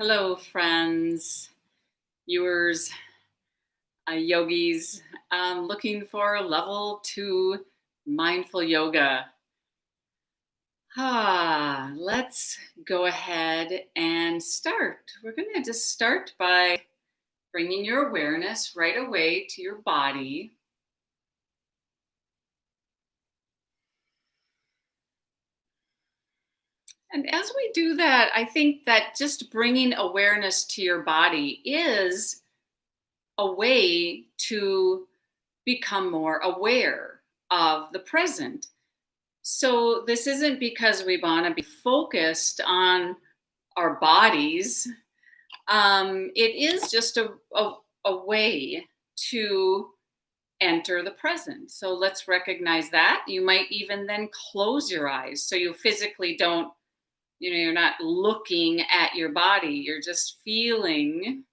Hello, friends, viewers, yogis. Looking for level 2 mindful yoga. Let's go ahead and start. We're going to just start by bringing your awareness right away to your body. And as we do that, I think that just bringing awareness to your body is a way to become more aware of the present. So, this isn't because we want to be focused on our bodies. It is just a way to enter the present. So, let's recognize that. You might even then close your eyes so you physically don't, you're not looking at your body, you're just feeling.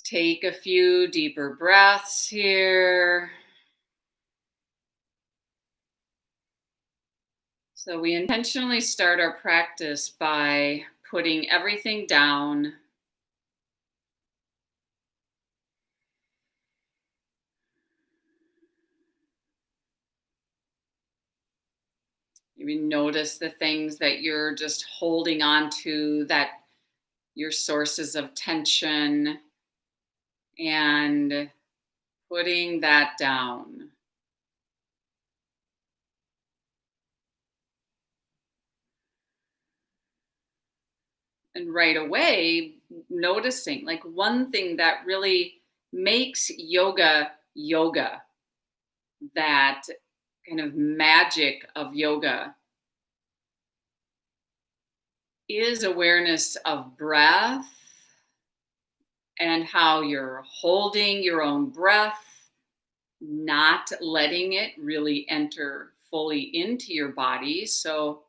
Take a few deeper breaths here. So we intentionally start our practice by putting everything down. You notice the things that you're just holding on to, that your sources of tension, and putting that down. And right away, noticing like one thing that really makes yoga yoga, that kind of magic of yoga, is awareness of breath and how you're holding your own breath, not letting it really enter fully into your body. So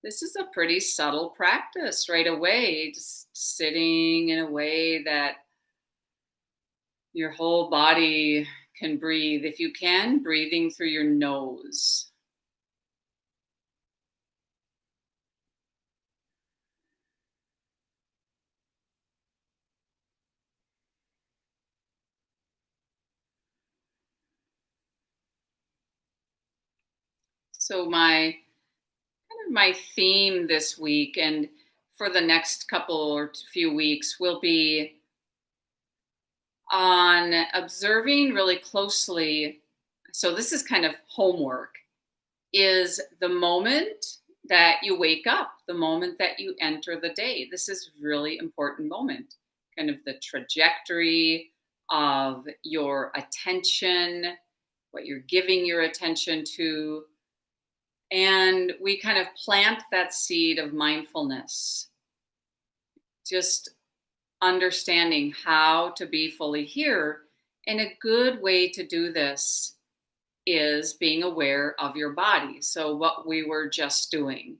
this is a pretty subtle practice right away, just sitting in a way that your whole body can breathe. If you can, breathing through your nose. So my theme this week and for the next couple or few weeks will be on observing really closely. So this is kind of homework, is the moment that you wake up, the moment that you enter the day. This is really important moment, kind of the trajectory of your attention, what you're giving your attention to. And we kind of plant that seed of mindfulness, just understanding how to be fully here. And a good way to do this is being aware of your body. So, what we were just doing.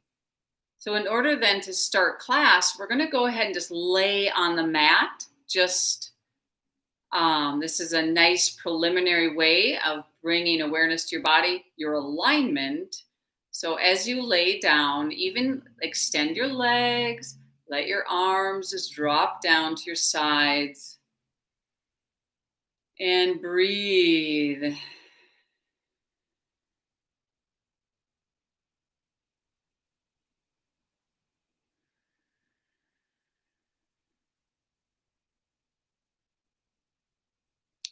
So, in order then to start class, we're going to go ahead and just lay on the mat. This is a nice preliminary way of bringing awareness to your body, your alignment. So, as you lay down, even extend your legs, let your arms just drop down to your sides, and breathe.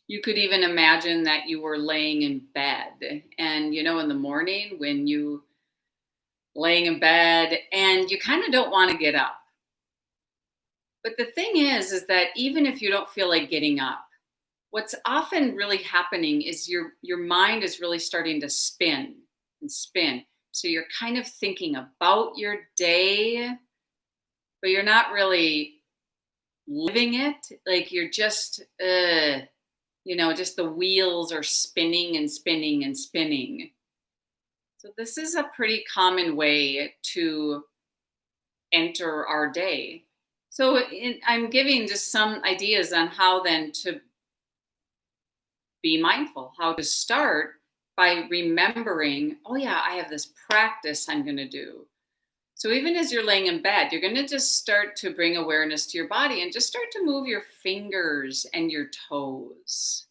You could even imagine that you were laying in bed, and in the morning when you laying in bed and you kind of don't want to get up. But the thing is that even if you don't feel like getting up, what's often really happening is your mind is really starting to spin and spin. So you're kind of thinking about your day, but you're not really living it. Like you're just just the wheels are spinning and spinning and spinning. So this is a pretty common way to enter our day. So I'm giving just some ideas on how then to be mindful, how to start by remembering, oh yeah, I have this practice I'm going to do. So even as you're laying in bed, you're going to just start to bring awareness to your body and just start to move your fingers and your toes.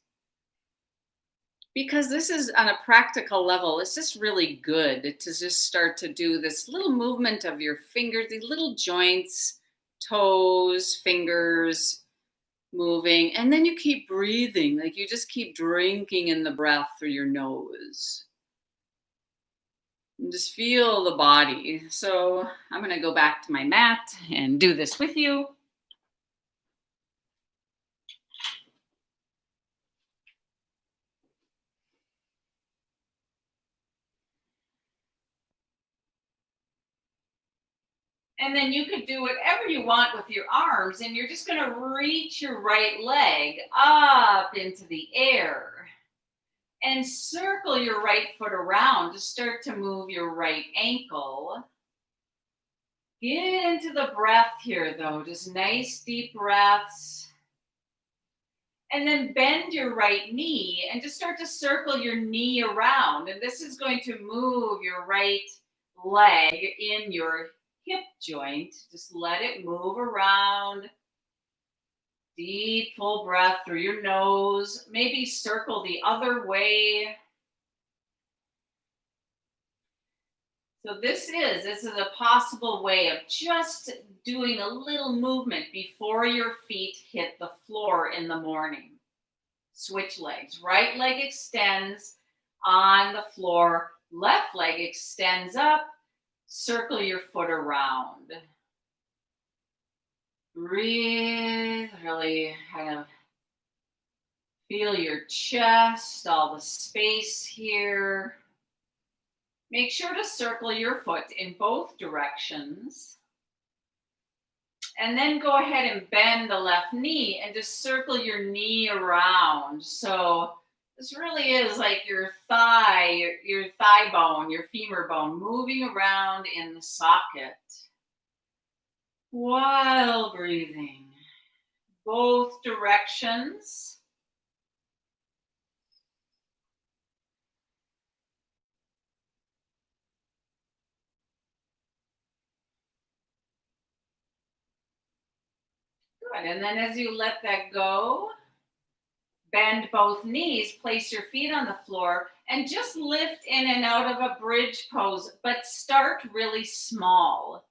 Because this is on a practical level, it's just really good to just start to do this little movement of your fingers, these little joints, toes, fingers moving. And then you keep breathing, like you just keep drinking in the breath through your nose. And just feel the body. So I'm going to go back to my mat and do this with you. And then you could do whatever you want with your arms, and you're just going to reach your right leg up into the air and circle your right foot around to start to move your right ankle. Get into the breath here, though, just nice deep breaths. And then bend your right knee and just start to circle your knee around. And this is going to move your right leg in your hip joint. Just let it move around. Deep, full breath through your nose. Maybe circle the other way. So this is a possible way of just doing a little movement before your feet hit the floor in the morning. Switch legs. Right leg extends on the floor. Left leg extends up. Circle your foot around. Breathe, really kind of feel your chest, all the space here. Make sure to circle your foot in both directions. And then go ahead and bend the left knee and just circle your knee around. So this really is like your thigh, your thigh bone, your femur bone moving around in the socket while breathing. Both directions. Good. And then as you let that go, bend both knees, place your feet on the floor, and just lift in and out of a bridge pose, but start really small.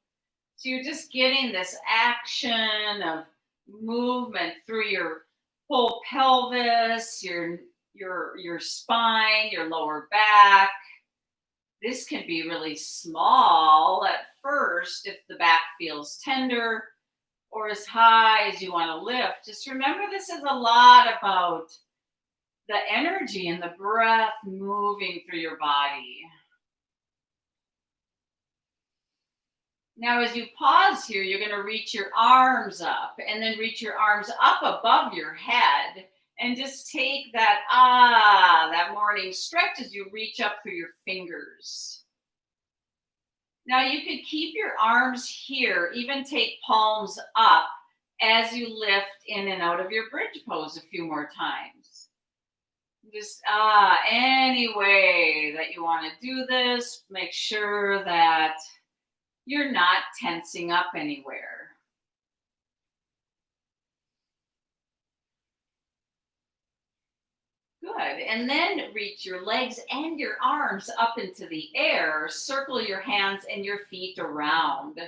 So you're just getting this action of movement through your whole pelvis, your spine, your lower back. This can be really small at first if the back feels tender, or as high as you want to lift. Just remember, this is a lot about the energy and the breath moving through your body. Now, as you pause here, you're going to reach your arms up and then reach your arms up above your head and just take that morning stretch as you reach up through your fingers. Now you could keep your arms here, even take palms up as you lift in and out of your bridge pose a few more times. Just any way that you want to do this, make sure that you're not tensing up anywhere. Good. And then reach your legs and your arms up into the air. Circle your hands and your feet around.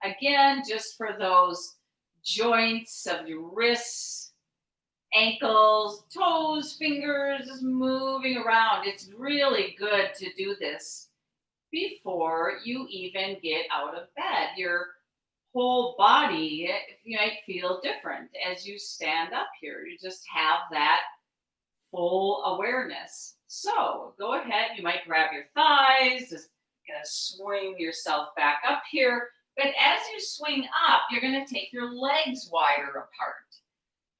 Again, just for those joints of your wrists, ankles, toes, fingers, just moving around. It's really good to do this before you even get out of bed. Your whole body, you might feel different as you stand up here. You just have that full awareness. So go ahead, you might grab your thighs, just gonna swing yourself back up here. But as you swing up, you're gonna take your legs wider apart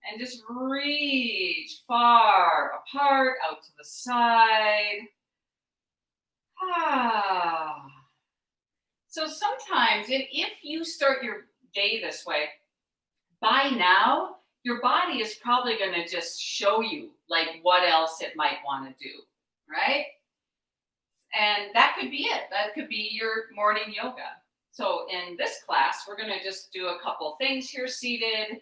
and just reach far apart out to the side. So sometimes if you start your day this way, by now, your body is probably going to just show you like what else it might want to do, right? And that could be it. That could be your morning yoga. So in this class, we're going to just do a couple things here seated,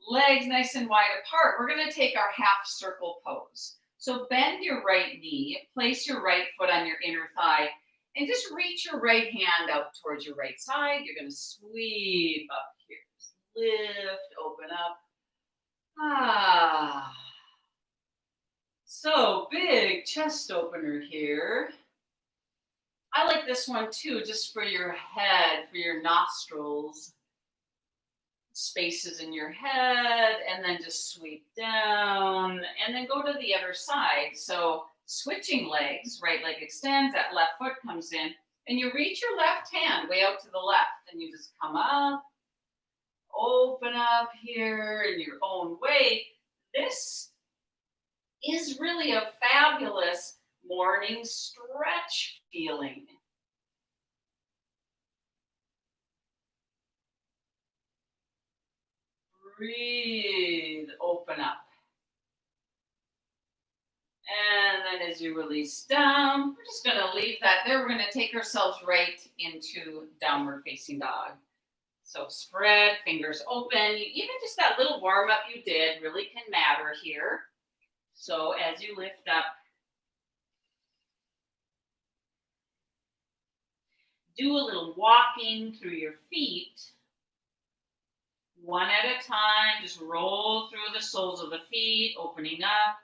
legs nice and wide apart. We're going to take our half circle pose. So bend your right knee, place your right foot on your inner thigh, and just reach your right hand out towards your right side. You're going to sweep up here. Just lift, open up. Ah. So big chest opener here. I like this one too, just for your head, for your nostrils. Spaces in your head, and then just sweep down, and then go to the other side. So switching legs, right leg extends, that left foot comes in, and you reach your left hand way out to the left, and you just come up, open up here in your own way. This is really a fabulous morning stretch feeling. Breathe, open up. And then as you release down, we're just going to leave that there. We're going to take ourselves right into downward facing dog. So spread, fingers open. Even just that little warm up you did really can matter here. So as you lift up, do a little walking through your feet. One at a time, just roll through the soles of the feet, opening up.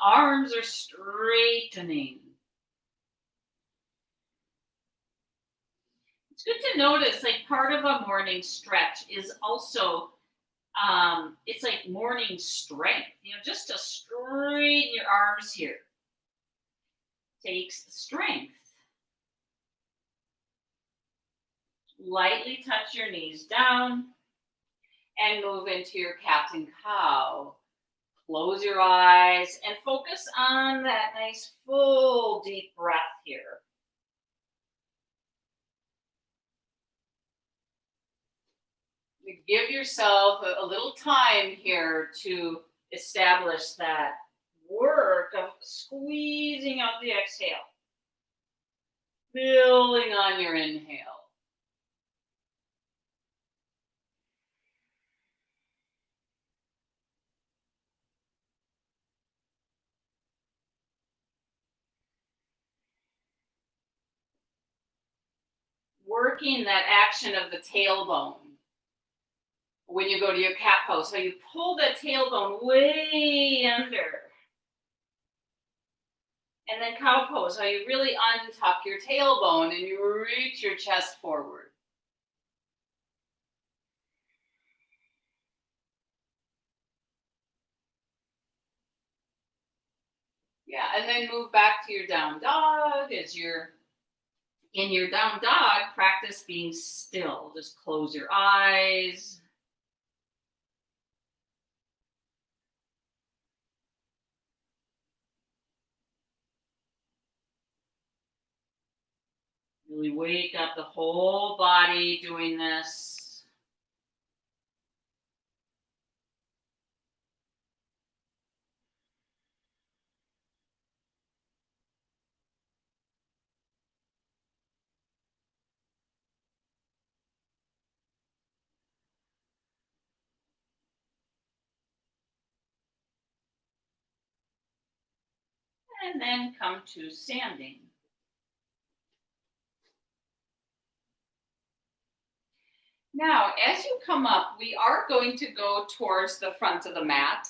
Arms are straightening. It's good to notice, like part of a morning stretch is also, it's like morning strength. Just to straighten your arms here takes strength. Lightly touch your knees down and move into your cat and cow. Close your eyes and focus on that nice full deep breath here. You give yourself a little time here to establish that work of squeezing out the exhale. Building on your inhale. Working that action of the tailbone. When you go to your cat pose, so you pull the tailbone way under. And then cow pose, how you really untuck your tailbone and you reach your chest forward. Yeah, and then move back to your down dog. As you're in your down dog, practice being still. Just close your eyes. Really wake up the whole body doing this. And then come to standing. Now, as you come up, we are going to go towards the front of the mat.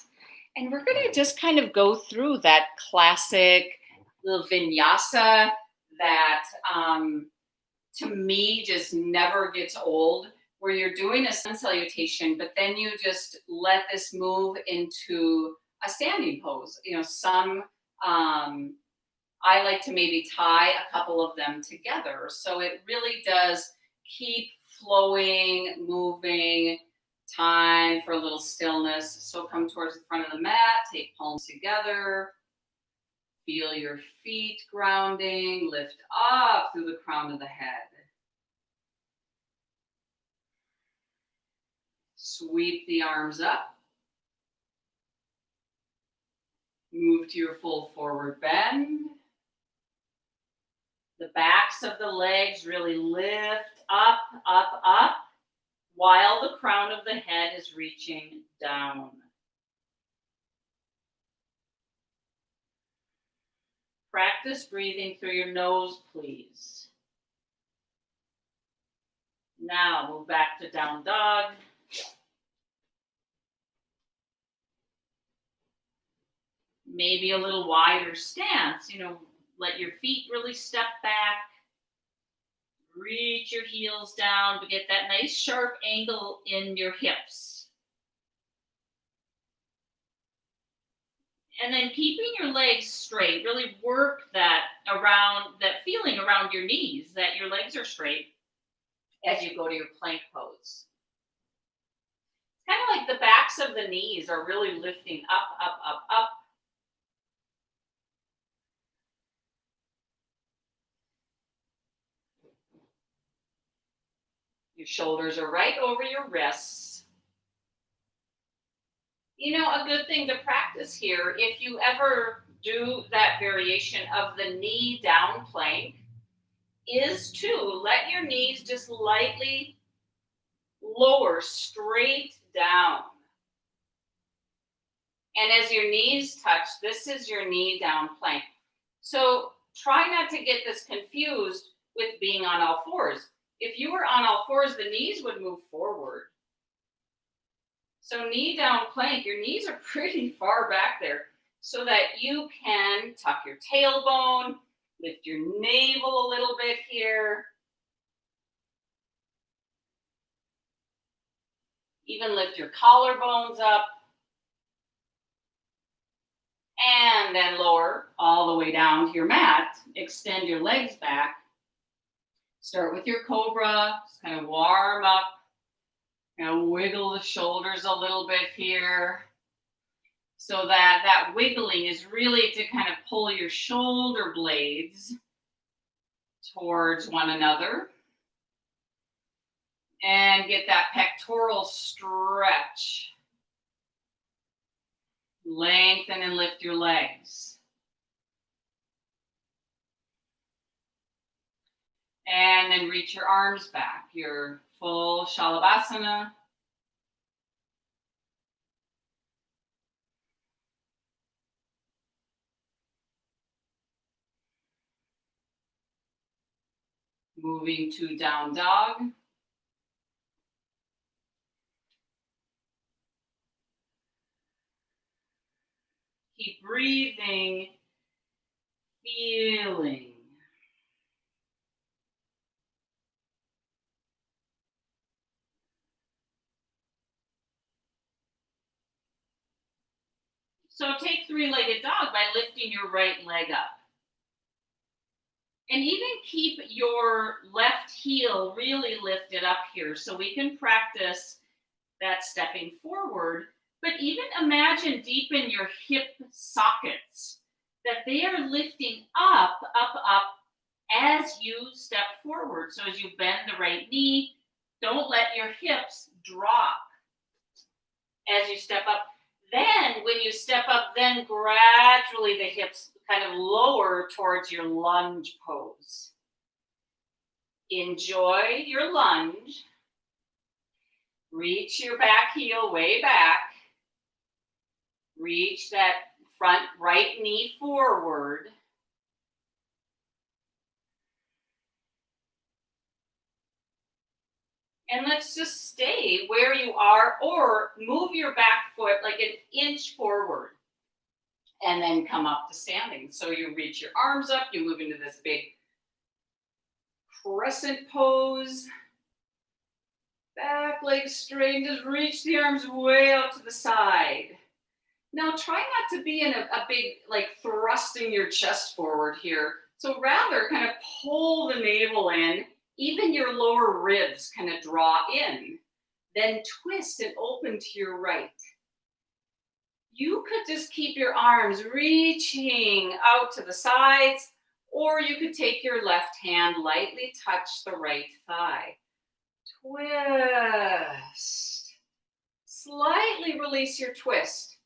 And we're going to just kind of go through that classic little vinyasa that to me just never gets old, where you're doing a sun salutation, but then you just let this move into a standing pose. Some I like to maybe tie a couple of them together. So it really does keep flowing, moving, time for a little stillness. So come towards the front of the mat, take palms together, feel your feet grounding, lift up through the crown of the head. Sweep the arms up. Move to your full forward bend. The backs of the legs really lift up, up, up, while the crown of the head is reaching down. Practice breathing through your nose, please. Now move back to down dog. Maybe a little wider stance, let your feet really step back. Reach your heels down to get that nice sharp angle in your hips. And then keeping your legs straight, really work that feeling around your knees, that your legs are straight as you go to your plank pose. It's kind of like the backs of the knees are really lifting up, up, up, up. Your shoulders are right over your wrists. A good thing to practice here, if you ever do that variation of the knee down plank, is to let your knees just lightly lower straight down. And as your knees touch, this is your knee down plank. So try not to get this confused with being on all fours. If you were on all fours, the knees would move forward. So knee down plank, your knees are pretty far back there so that you can tuck your tailbone, lift your navel a little bit here. Even lift your collarbones up. And then lower all the way down to your mat. Extend your legs back. Start with your cobra. Just kind of warm up. Wiggle the shoulders a little bit here. So that wiggling is really to kind of pull your shoulder blades towards one another. And get that pectoral stretch. Lengthen and lift your legs. And then reach your arms back, your full Shavasana. Moving to down dog. Keep breathing, feeling. So take three-legged dog by lifting your right leg up. And even keep your left heel really lifted up here so we can practice that stepping forward. But even imagine deep in your hip sockets that they are lifting up, up, up as you step forward. So as you bend the right knee, don't let your hips drop as you step up. Then when you step up, then gradually the hips kind of lower towards your lunge pose. Enjoy your lunge. Reach your back heel way back. Reach that front right knee forward. And let's just stay where you are or move your back foot like an inch forward. And then come up to standing. So you reach your arms up, you move into this big crescent pose. Back leg straight, just reach the arms way out to the side. Now try not to be in a big, like thrusting your chest forward here. So rather kind of pull the navel in, even your lower ribs kind of draw in. Then twist and open to your right. You could just keep your arms reaching out to the sides, or you could take your left hand, lightly touch the right thigh. Twist. Slightly release your twist.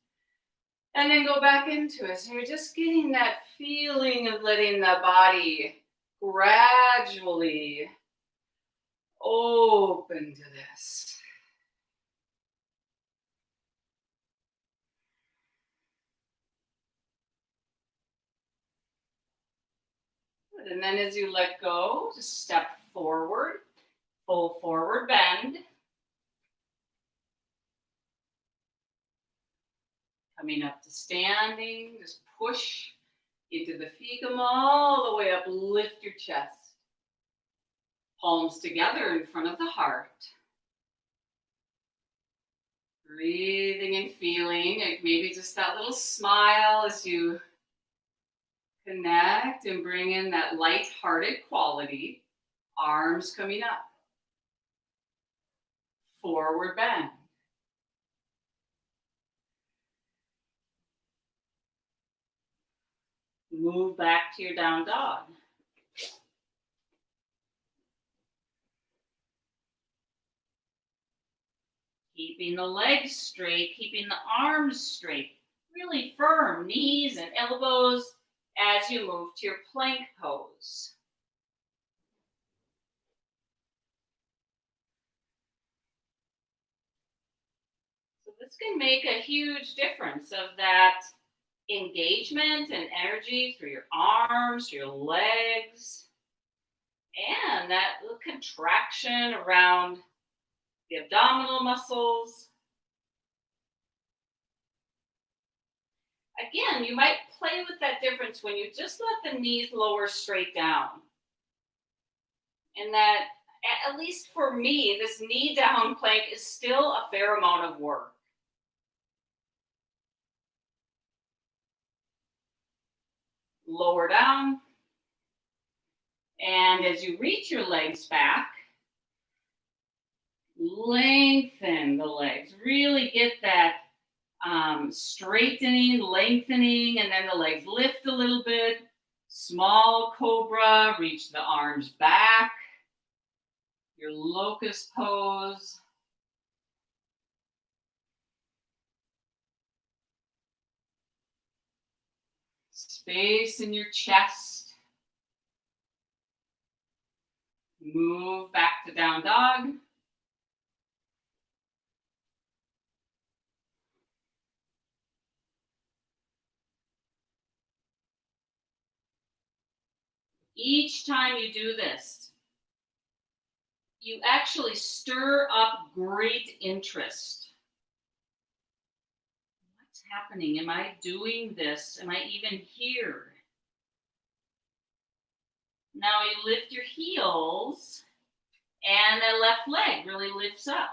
And then go back into it. So you're just getting that feeling of letting the body Gradually open to this. Good. And then as you let go, just step forward, full forward bend. Coming up to standing, just push into the fecum all the way up, lift your chest. Palms together in front of the heart. Breathing and feeling, like maybe just that little smile as you connect and bring in that light-hearted quality. Arms coming up. Forward bend. Move back to your down dog. Keeping the legs straight, keeping the arms straight. Really firm knees and elbows as you move to your plank pose. So this can make a huge difference of that engagement and energy through your arms, your legs, and that little contraction around the abdominal muscles. Again, you might play with that difference when you just let the knees lower straight down. And that, at least for me, this knee down plank is still a fair amount of work. Lower down. And as you reach your legs back, lengthen the legs. Really get that straightening, lengthening, and then the legs lift a little bit. Small cobra, reach the arms back. Your locust pose. Space in your chest. Move back to down dog. Each time you do this, you actually stir up great interest. What's happening? Am I doing this? Am I even here? Now you lift your heels and that left leg really lifts up.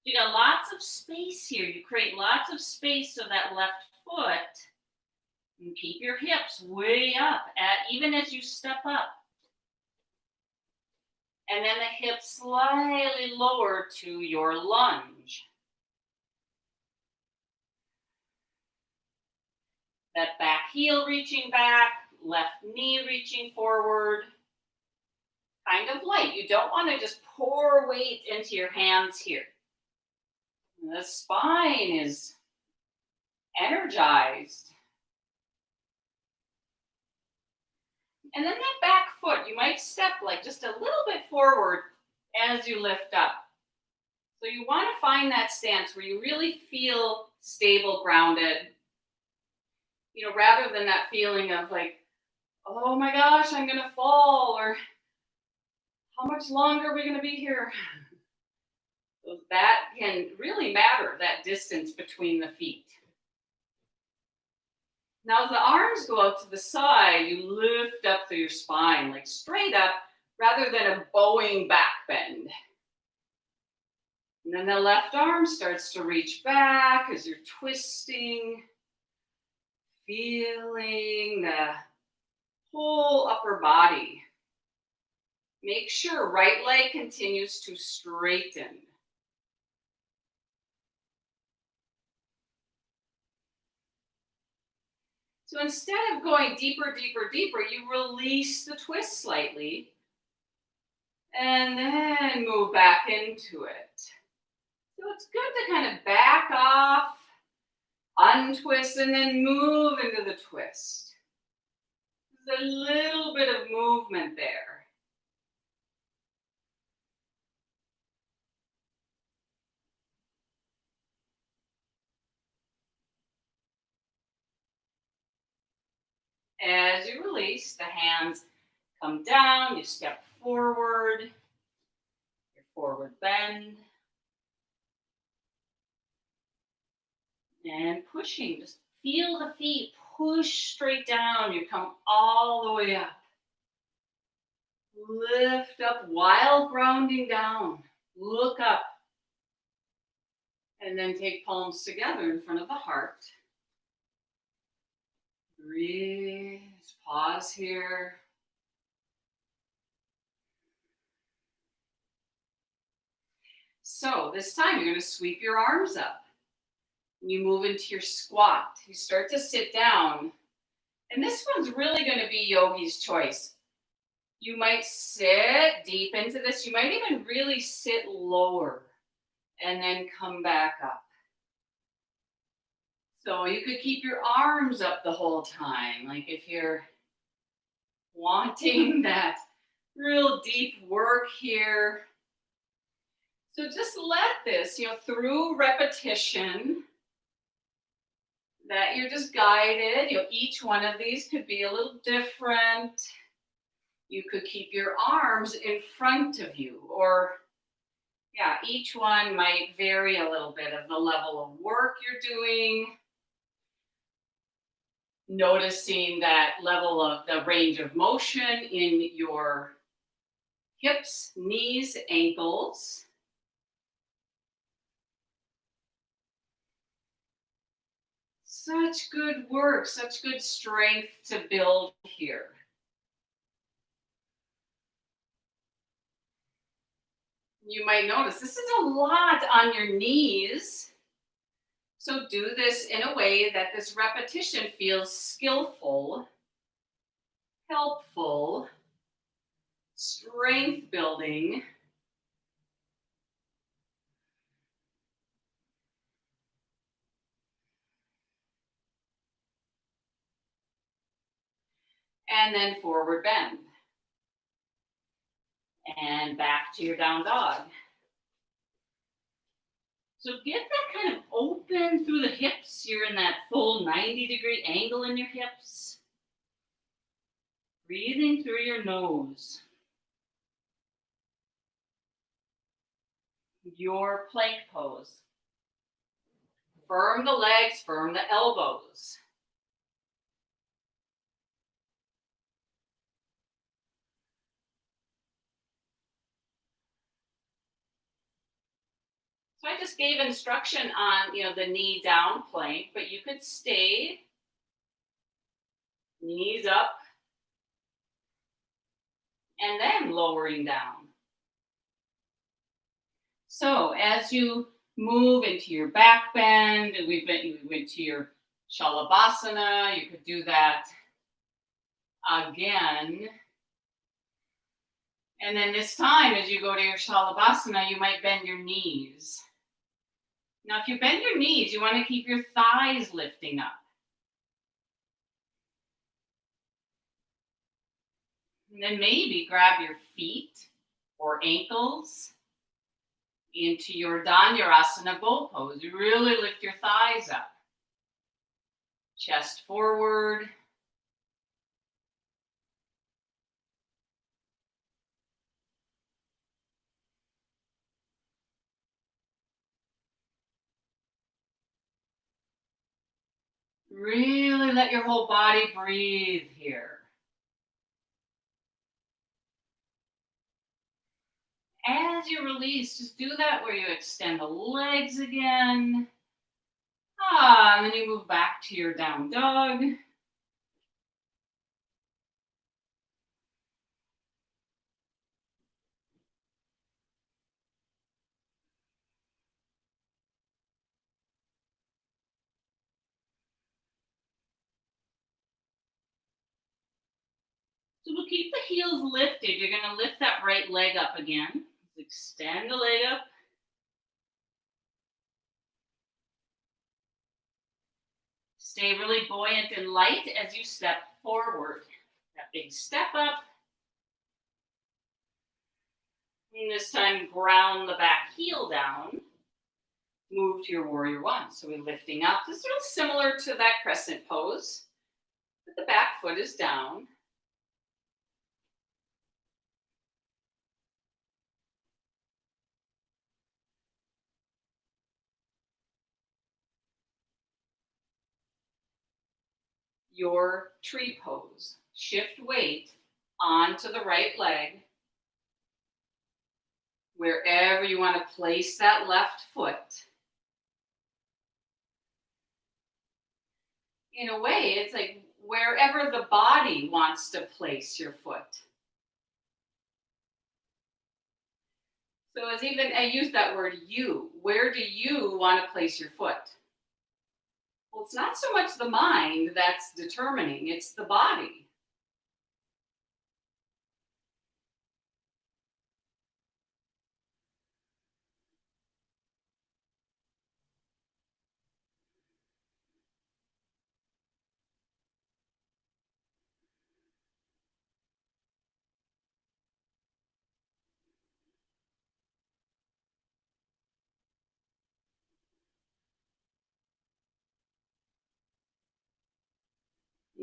You got lots of space here. You create lots of space so that left foot, and keep your hips way up, even as you step up. And then the hips slightly lower to your lunge. That back heel reaching back, left knee reaching forward. Kind of light. You don't want to just pour weight into your hands here. The spine is energized. And then that back foot, you might step like just a little bit forward as you lift up. So you want to find that stance where you really feel stable, grounded. You know, rather than that feeling of like, oh my gosh, I'm going to fall, or how much longer are we going to be here? So that can really matter, that distance between the feet. Now, as the arms go out to the side, you lift up through your spine, like straight up, rather than a bowing back bend. And then the left arm starts to reach back as you're twisting, feeling the whole upper body. Make sure right leg continues to straighten. So instead of going deeper, deeper, deeper, you release the twist slightly and then move back into it. So it's good to kind of back off, untwist, and then move into the twist. There's a little bit of movement there. As you release, the hands come down, you step forward, your forward bend, and pushing. Just feel the feet push straight down. You come all the way up. Lift up while grounding down. Look up. And then take palms together in front of the heart. Breathe. Pause here. So this time you're going to sweep your arms up. You move into your squat. You start to sit down. And this one's really going to be yogi's choice. You might sit deep into this. You might even really sit lower and then come back up. So you could keep your arms up the whole time. Like if you're wanting that real deep work here. So just let this, through repetition, that you're just guided. Each one of these could be a little different. You could keep your arms in front of you, or each one might vary a little bit of the level of work you're doing. Noticing that level of the range of motion in your hips, knees, ankles. Such good work, such good strength to build here. You might notice this is a lot on your knees. So do this in a way that this repetition feels skillful, helpful, strength building. And then forward bend. And back to your down dog. So get that kind of open through the hips. You're in that full 90-degree angle in your hips. Breathing through your nose. Your plank pose. Firm the legs, firm the elbows. So I just gave instruction on, the knee down plank, but you could stay knees up and then lowering down. So as you move into your back bend, we went to your Shavasana, you could do that again. And then this time, as you go to your Shavasana, you might bend your knees. Now, if you bend your knees, you want to keep your thighs lifting up. And then maybe grab your feet or ankles into your Chandrasana bow pose. You really lift your thighs up. Chest forward. Really let your whole body breathe here. As you release, just do that where you extend the legs again. And then you move back to your down dog. So we'll keep the heels lifted. You're going to lift that right leg up again. Extend the leg up. Stay really buoyant and light as you step forward. That big step up. And this time, ground the back heel down. Move to your warrior one. So we're lifting up. This is real similar to that crescent pose, but the back foot is down. Your tree pose. Shift weight onto the right leg. Wherever you want to place that left foot. In a way, it's like wherever the body wants to place your foot. So it's even, I use that word you. Where do you want to place your foot? Well, it's not so much the mind that's determining, it's the body.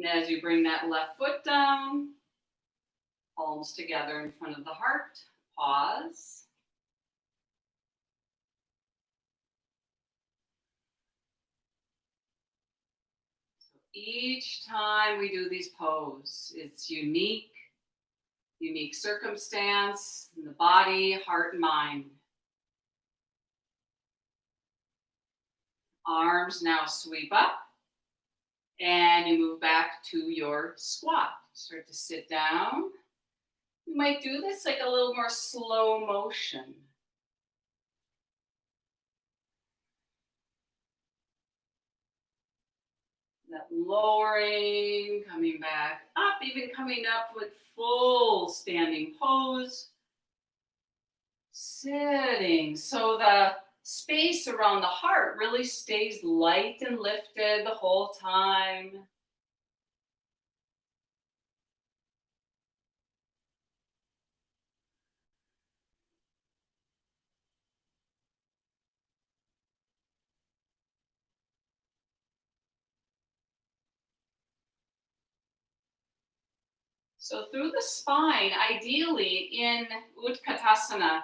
And as you bring that left foot down, palms together in front of the heart, pause. So each time we do these poses, it's unique circumstance in the body, heart, and mind. Arms now sweep up, and you move back to your squat. Start to sit down. You might do this like a little more slow motion. That lowering, coming back up, even coming up with full standing pose. Sitting, so the space around the heart really stays light and lifted the whole time. So through the spine, ideally in Utkatasana,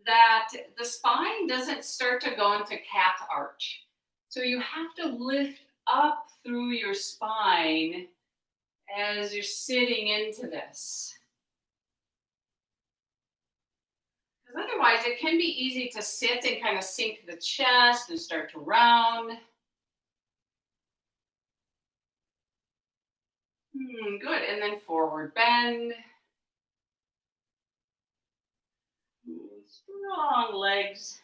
that the spine doesn't start to go into cat arch. So you have to lift up through your spine as you're sitting into this. Because otherwise it can be easy to sit and kind of sink the chest and start to round. Good, and then forward bend. Strong legs.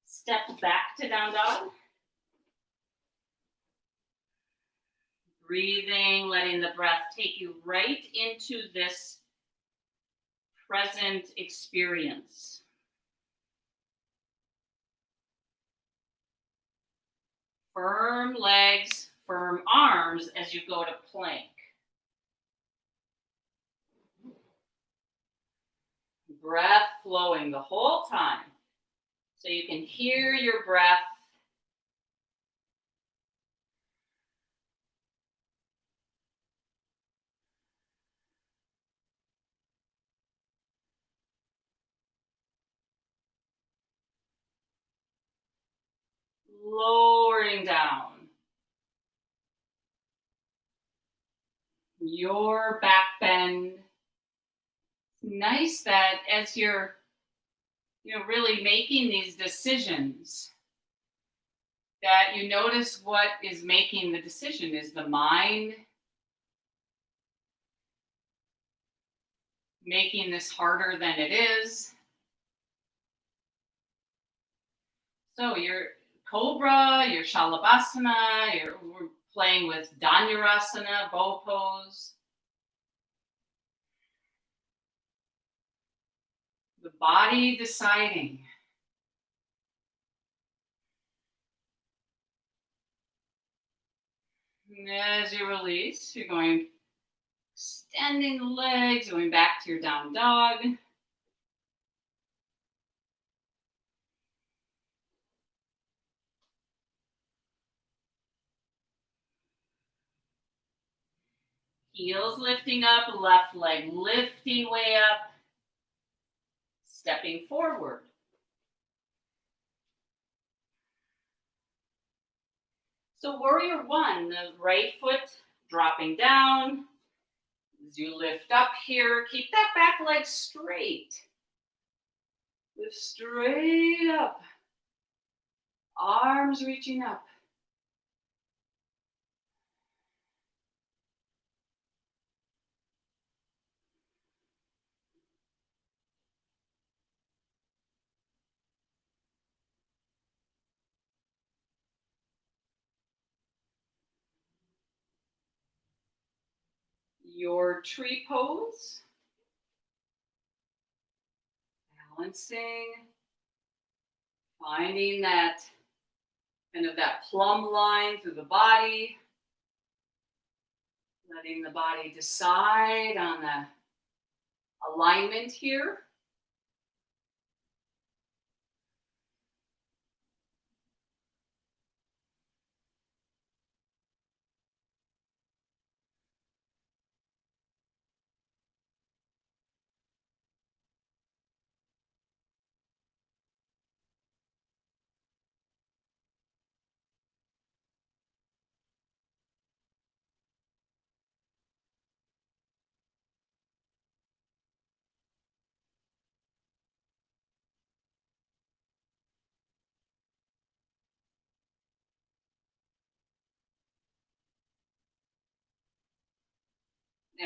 Step back to down dog. Breathing, letting the breath take you right into this present experience. Firm legs, firm arms as you go to plank. Breath flowing the whole time. So you can hear your breath. Lowering down. Your back bend. Nice that as you're really making these decisions, that you notice what is making the decision. Is the mind making this harder than it is? So your cobra, your Shavasana, we're playing with Chandrasana, bow pose. The body deciding. And as you release, you're going Extending the legs, going back to your down dog. Heels lifting up, left leg lifting way up, stepping forward. So warrior one, the right foot dropping down. As you lift up here, keep that back leg straight. Lift straight up. Arms reaching up. Your tree pose. Balancing. Finding that kind of that plumb line through the body. Letting the body decide on the alignment here.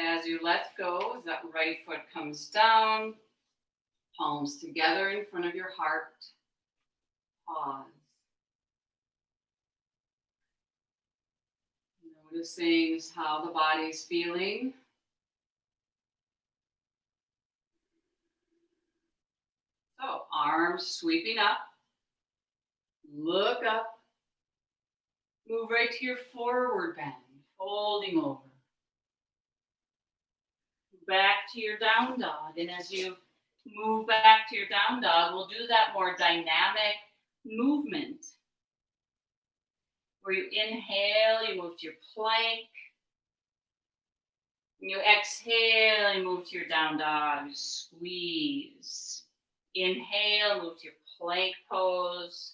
As you let go, as that right foot comes down, palms together in front of your heart. Pause. Noticing how the body is feeling. So, arms sweeping up. Look up. Move right to your forward bend, folding over. Back to your down dog. And as you move back to your down dog, we'll do that more dynamic movement. Where you inhale, you move to your plank. When you exhale, you move to your down dog, squeeze. Inhale, move to your plank pose.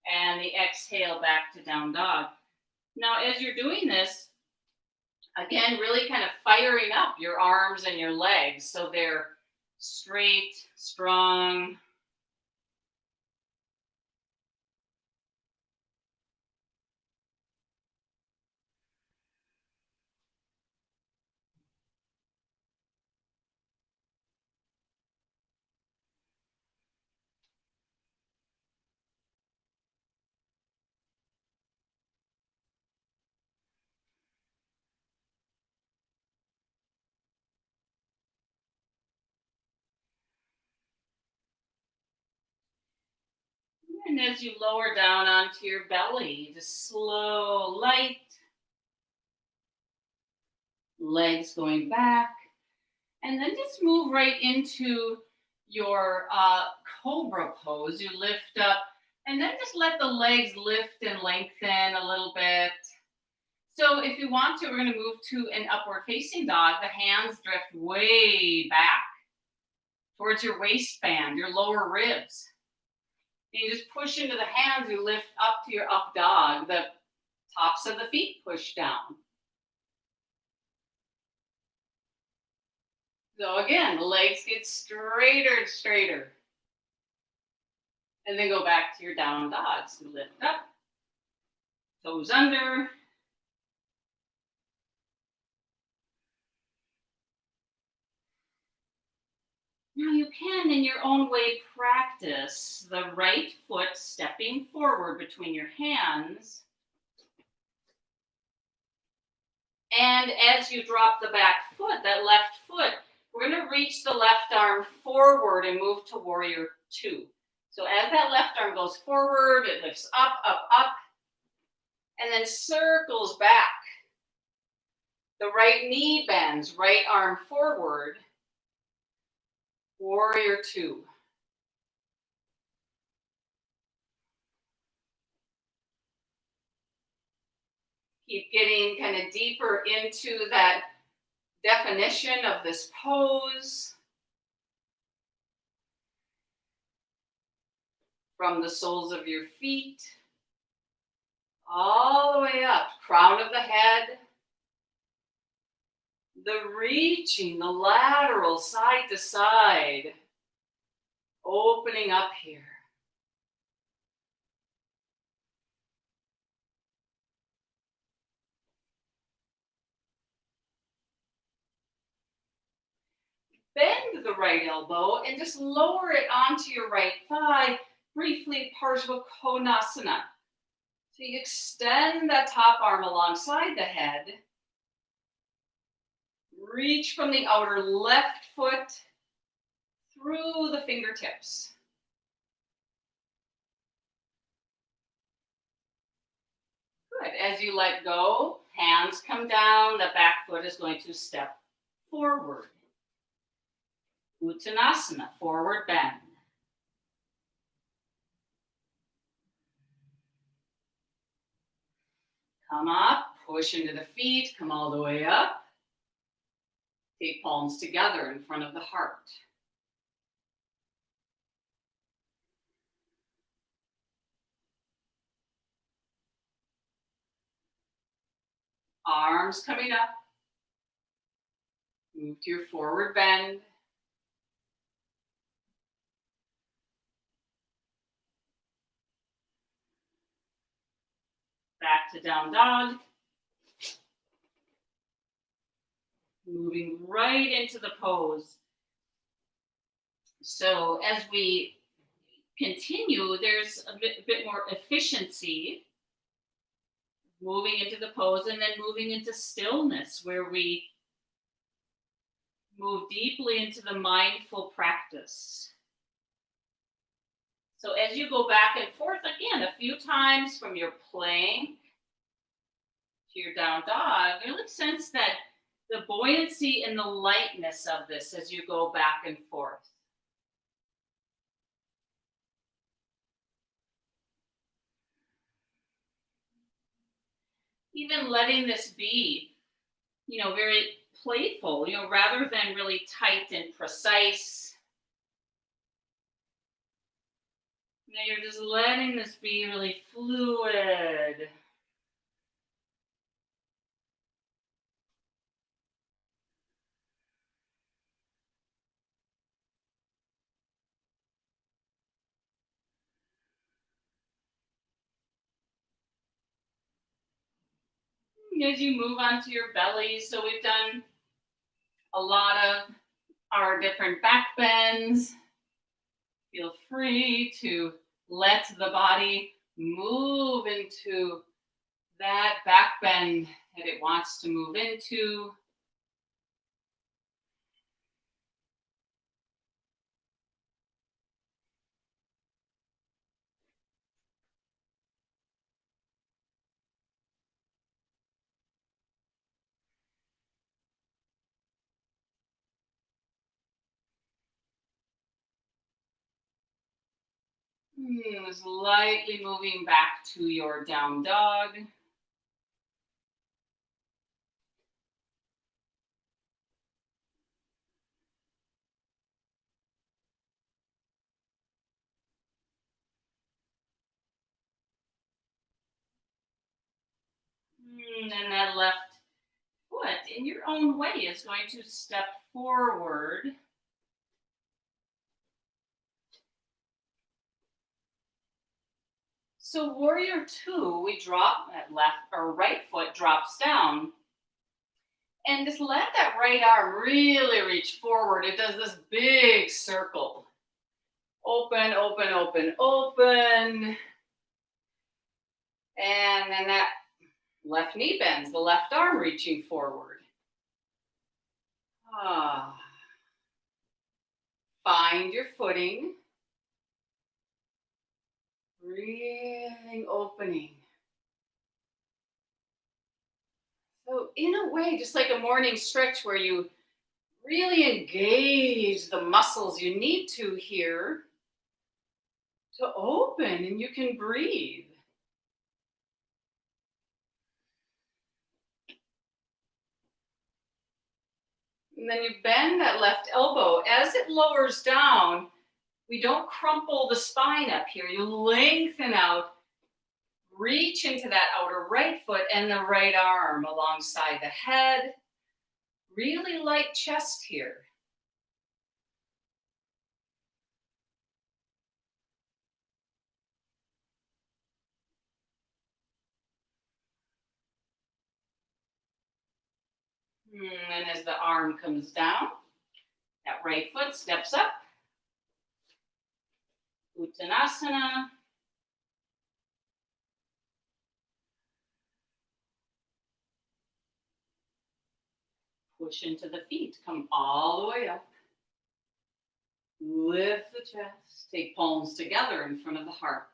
And the exhale back to down dog. Now, as you're doing this, again, really kind of firing up your arms and your legs so they're straight, strong. And as you lower down onto your belly, just slow, light. Legs going back. And then just move right into your cobra pose. You lift up and then just let the legs lift and lengthen a little bit. So if you want to, we're going to move to an upward facing dog. The hands drift way back towards your waistband, your lower ribs. And you just push into the hands, you lift up to your up dog. The tops of the feet push down. So again, the legs get straighter and straighter. And then go back to your down dog. So lift up, toes under. Now you can, in your own way, practice the right foot stepping forward between your hands. And as you drop the back foot, that left foot, we're going to reach the left arm forward and move to warrior two. So as that left arm goes forward, it lifts up, up, up, and then circles back. The right knee bends, right arm forward. Warrior two. Keep getting kind of deeper into that definition of this pose. From the soles of your feet, all the way up, crown of the head, the reaching, the lateral, side to side, opening up here. Bend the right elbow and just lower it onto your right thigh, briefly Trikonasana. So you extend that top arm alongside the head. Reach from the outer left foot through the fingertips. Good. As you let go, hands come down, the back foot is going to step forward. Uttanasana, forward bend. Come up, push into the feet, come all the way up. Take palms together in front of the heart. Arms coming up. Move to your forward bend. Back to down dog. Moving right into the pose. So as we continue, there's a bit more efficiency. Moving into the pose and then moving into stillness where we move deeply into the mindful practice. So as you go back and forth again, a few times from your plank to your down dog, really sense that the buoyancy and the lightness of this as you go back and forth. Even letting this be, very playful, rather than really tight and precise. You're just letting this be really fluid. As you move onto your belly, so we've done a lot of our different back bends. Feel free to let the body move into that back bend that it wants to move into. Just lightly moving back to your down dog. And that left foot in your own way is going to step forward. So warrior two, we drop that left or right foot drops down. And just let that right arm really reach forward. It does this big circle. Open, open, open, open. And then that left knee bends, the left arm reaching forward. Find your footing. Breathing, opening. So So in a way, just like a morning stretch where you really engage the muscles you need to here to open and you can breathe. And then you bend that left elbow. As it lowers down, we don't crumple the spine up here. You lengthen out, reach into that outer right foot and the right arm alongside the head. Really light chest here. And as the arm comes down, that right foot steps up. Uttanasana. Push into the feet. Come all the way up. Lift the chest. Take palms together in front of the heart.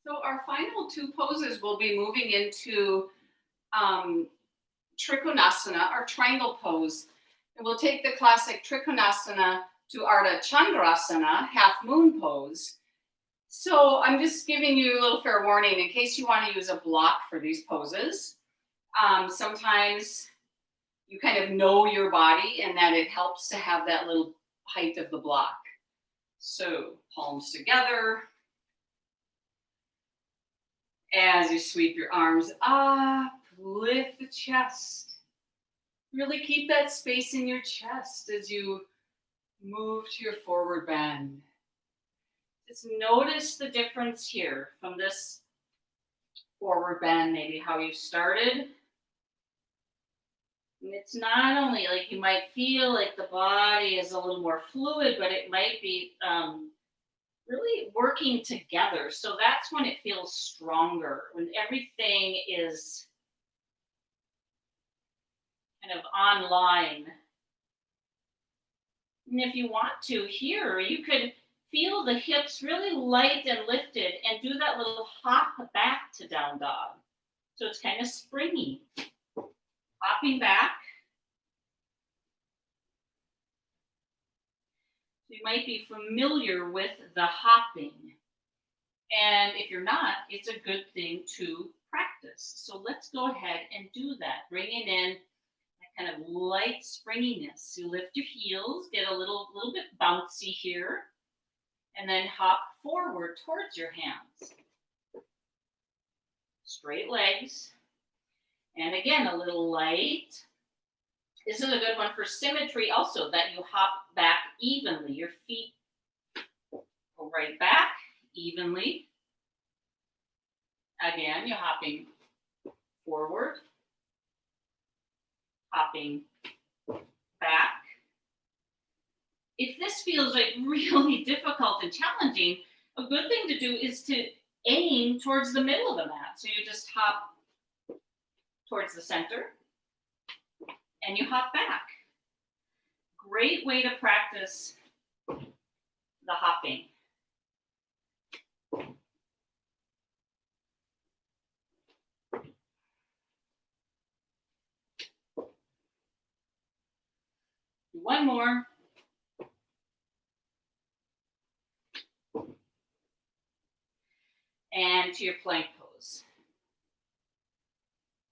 So our final two poses will be moving into Trikonasana, or triangle pose. And we'll take the classic Trikonasana to Arda Chandrasana, half moon pose. So I'm just giving you a little fair warning in case you want to use a block for these poses. Sometimes you kind of know your body and that it helps to have that little height of the block. So palms together. As you sweep your arms up, lift the chest. Really keep that space in your chest as you move to your forward bend. Just notice the difference here from this forward bend, maybe how you started. And it's not only like you might feel like the body is a little more fluid, but it might be really working together. So that's when it feels stronger, when everything is kind of online. And if you want to, here, you could feel the hips really light and lifted and do that little hop back to down dog. So it's kind of springy. Hopping back. You might be familiar with the hopping. And if you're not, it's a good thing to practice. So let's go ahead and do that. Bringing in that kind of light springiness. You lift your heels, get a little bit bouncy here, and then hop forward towards your hands. Straight legs. And again, a little light. This is a good one for symmetry also, that you hop back evenly. Your feet go right back evenly. Again, you're hopping forward, hopping back. If this feels like really difficult and challenging, a good thing to do is to aim towards the middle of the mat. So you just hop towards the center and you hop back. Great way to practice the hopping. One more. And to your plank pose.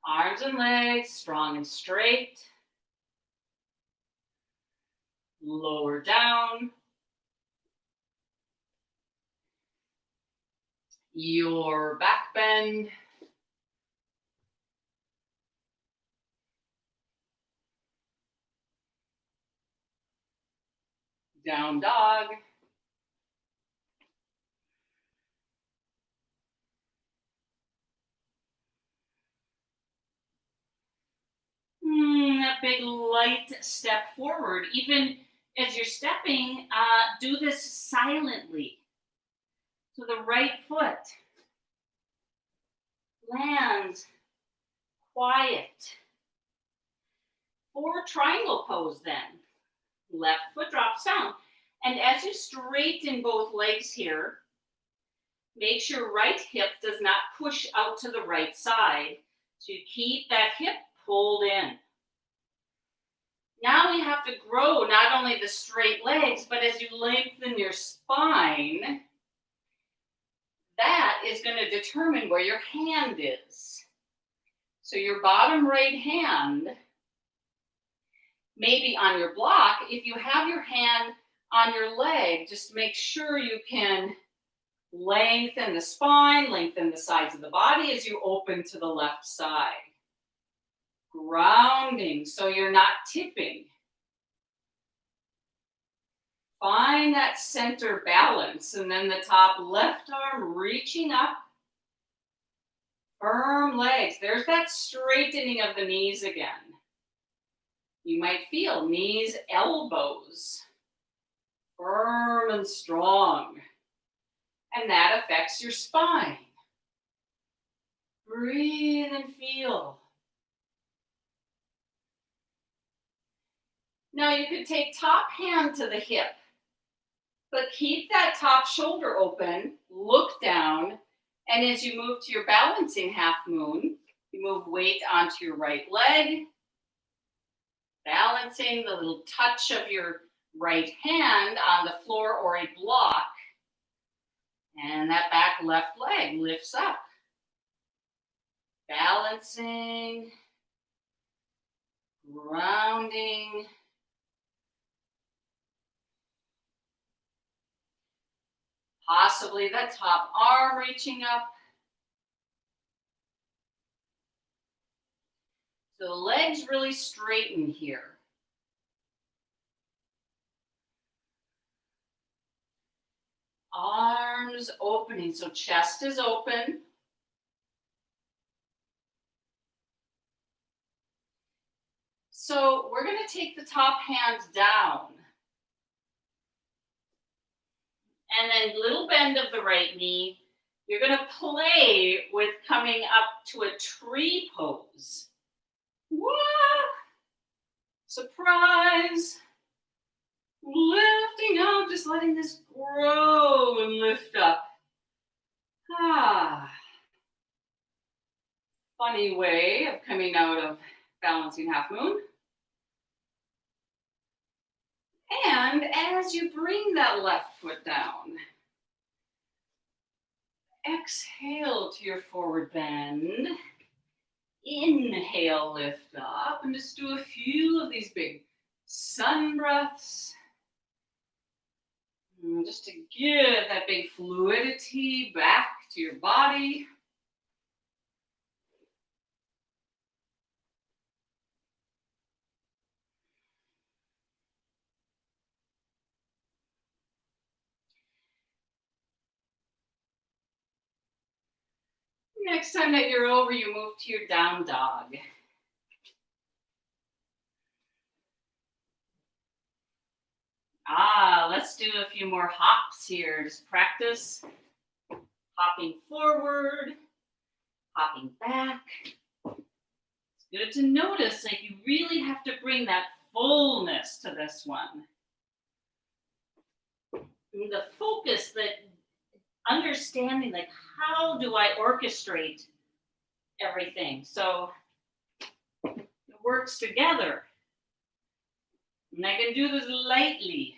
Arms and legs strong and straight. Lower down. Your back bend. Down dog. That big light step forward. Even as you're stepping, do this silently. So the right foot lands quiet. For triangle pose then. Left foot drops down. And as you straighten both legs here, make sure right hip does not push out to the right side. So you keep that hip pulled in. Now we have to grow not only the straight legs, but as you lengthen your spine, that is going to determine where your hand is. So your bottom right hand may be on your block. If you have your hand on your leg, just make sure you can lengthen the spine, lengthen the sides of the body as you open to the left side. Grounding so you're not tipping. Find that center balance, and then the top left arm reaching up. Firm legs. There's that straightening of the knees again. You might feel knees, elbows, firm and strong. And that affects your spine. Breathe and feel. Now you could take top hand to the hip, but keep that top shoulder open, look down, and as you move to your balancing half moon, you move weight onto your right leg, balancing the little touch of your right hand on the floor or a block, and that back left leg lifts up. Balancing, grounding. Possibly that top arm reaching up. So the legs really straighten here. Arms opening, so chest is open. So we're going to take the top hand down. And then little bend of the right knee. You're going to play with coming up to a tree pose. Whoa! Surprise! Lifting out, just letting this grow and lift up. Funny way of coming out of balancing half moon. And as you bring that left foot down, exhale to your forward bend. Inhale, lift up, and just do a few of these big sun breaths. Just to give that big fluidity back to your body. Next time that you're over, you move to your down dog. Let's do a few more hops here. Just practice hopping forward, hopping back. It's good to notice that you really have to bring that fullness to this one. And the focus, that understanding, like, how do I orchestrate everything so it works together? And I can do this lightly.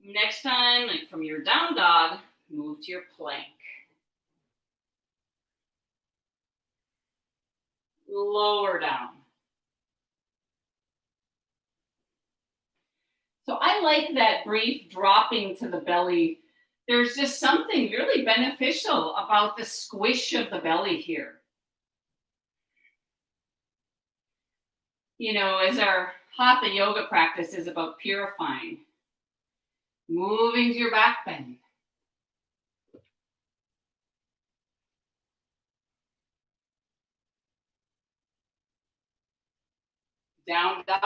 Next time, like from your down dog, move to your plank. Lower down. So I like that brief dropping to the belly. There's just something really beneficial about the squish of the belly here. You know, as our hatha yoga practice is about purifying. Moving to your back bend. Down dog.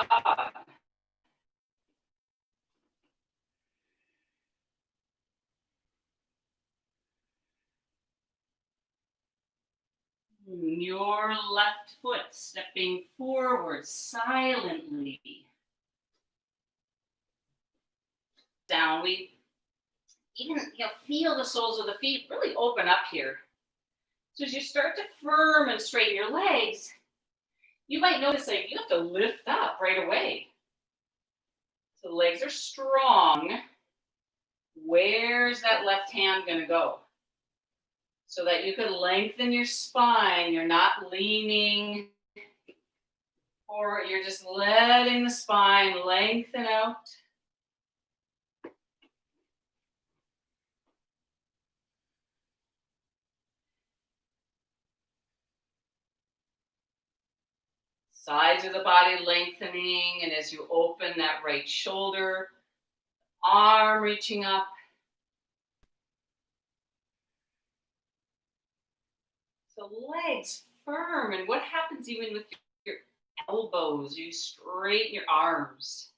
Your left foot stepping forward silently. Down. We even feel the soles of the feet really open up here. So as you start to firm and straighten your legs, you might notice that you have to lift up right away. So the legs are strong. Where's that left hand going to go? So that you can lengthen your spine. You're not leaning forward. You're just letting the spine lengthen out. Sides of the body lengthening, and as you open that right shoulder, arm reaching up. So legs firm, and what happens even with your elbows? You straighten your arms.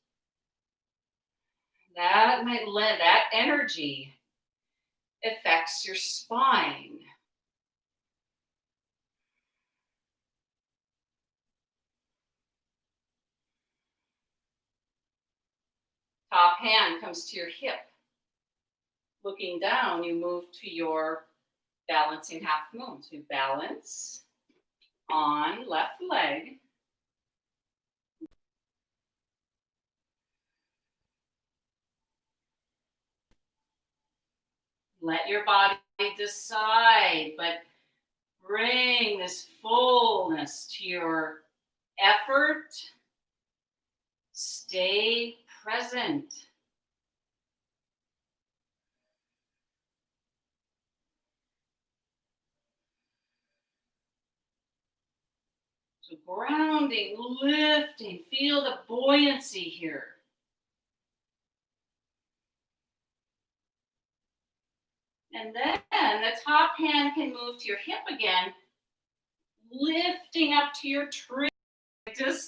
That might let that energy affects your spine. Top hand comes to your hip. Looking down, you move to your balancing half moon. So you balance on left leg. Let your body decide, but bring this fullness to your effort. Stay present. So grounding, lifting, feel the buoyancy here. And then the top hand can move to your hip again, lifting up to your tree.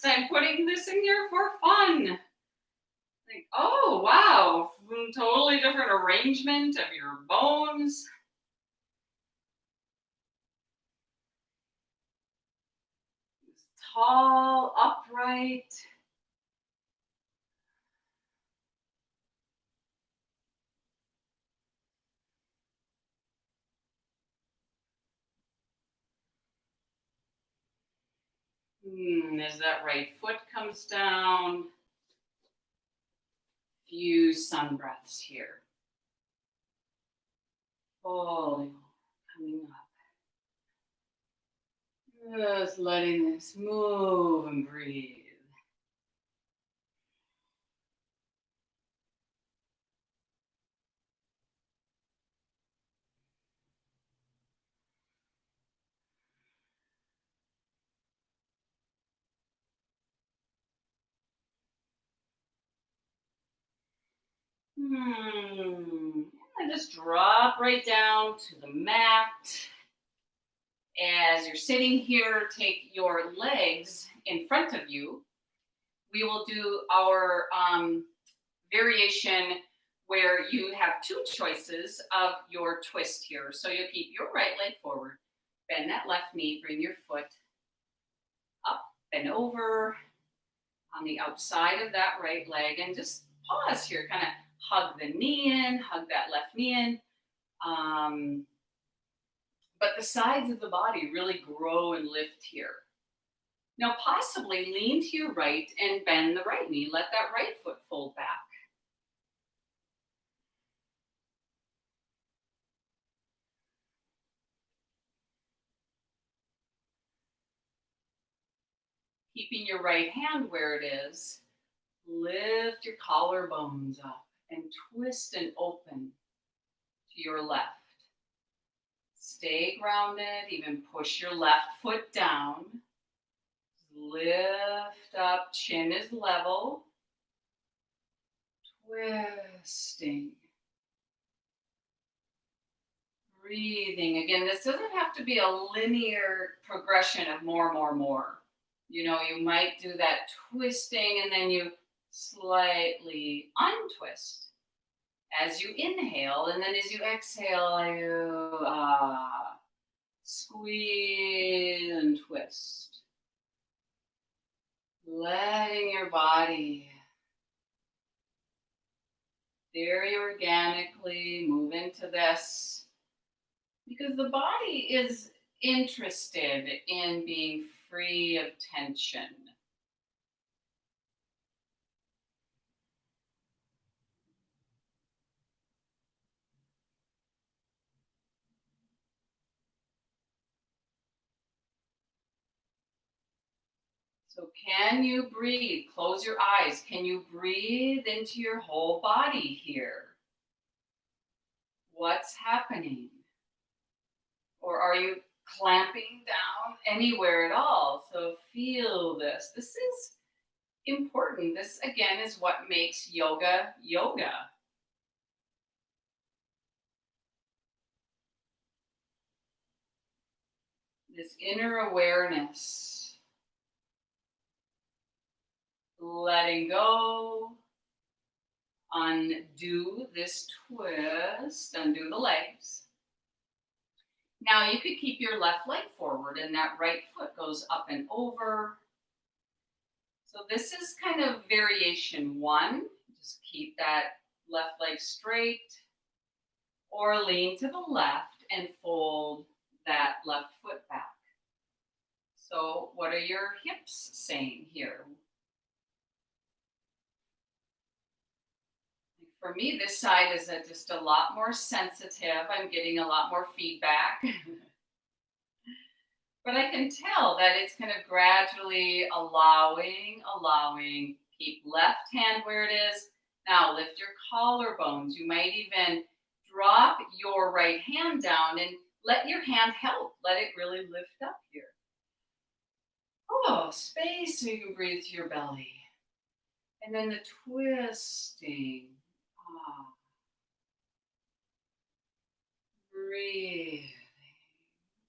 I'm putting this in here for fun. Like, oh, wow, totally different arrangement of your bones. Tall, upright. As that right foot comes down, few sun breaths here. Falling, coming up. Just letting this move and breathe. And just drop right down to the mat. As you're sitting here, take your legs in front of you. We will do our variation where you have two choices of your twist here. So you'll keep your right leg forward, bend that left knee, bring your foot up and over on the outside of that right leg, and just pause here, kind of hug the knee in, hug that left knee in. But the sides of the body really grow and lift here. Now possibly lean to your right and bend the right knee. Let that right foot fold back. Keeping your right hand where it is, lift your collarbones up and twist and open to your left. Stay grounded, even push your left foot down. Lift up, chin is level. Twisting. Breathing. Again, this doesn't have to be a linear progression of more. You might do that twisting and then you slightly untwist as you inhale, and then as you exhale, you squeeze and twist. Letting your body very organically move into this, because the body is interested in being free of tension. So can you breathe? Close your eyes. Can you breathe into your whole body here? What's happening? Or are you clamping down anywhere at all? So feel this. This is important. This, again, is what makes yoga yoga. This inner awareness. Letting go. Undo this twist. Undo the legs. Now you could keep your left leg forward and that right foot goes up and over. So this is kind of variation 1. Just keep that left leg straight, or lean to the left and fold that left foot back. So what are your hips saying here? For me, this side is just a lot more sensitive. I'm getting a lot more feedback. But I can tell that it's kind of gradually allowing. Keep left hand where it is. Now lift your collarbones. You might even drop your right hand down and let your hand help. Let it really lift up here. Oh, space so you can breathe through your belly. And then the twisting. Breathe.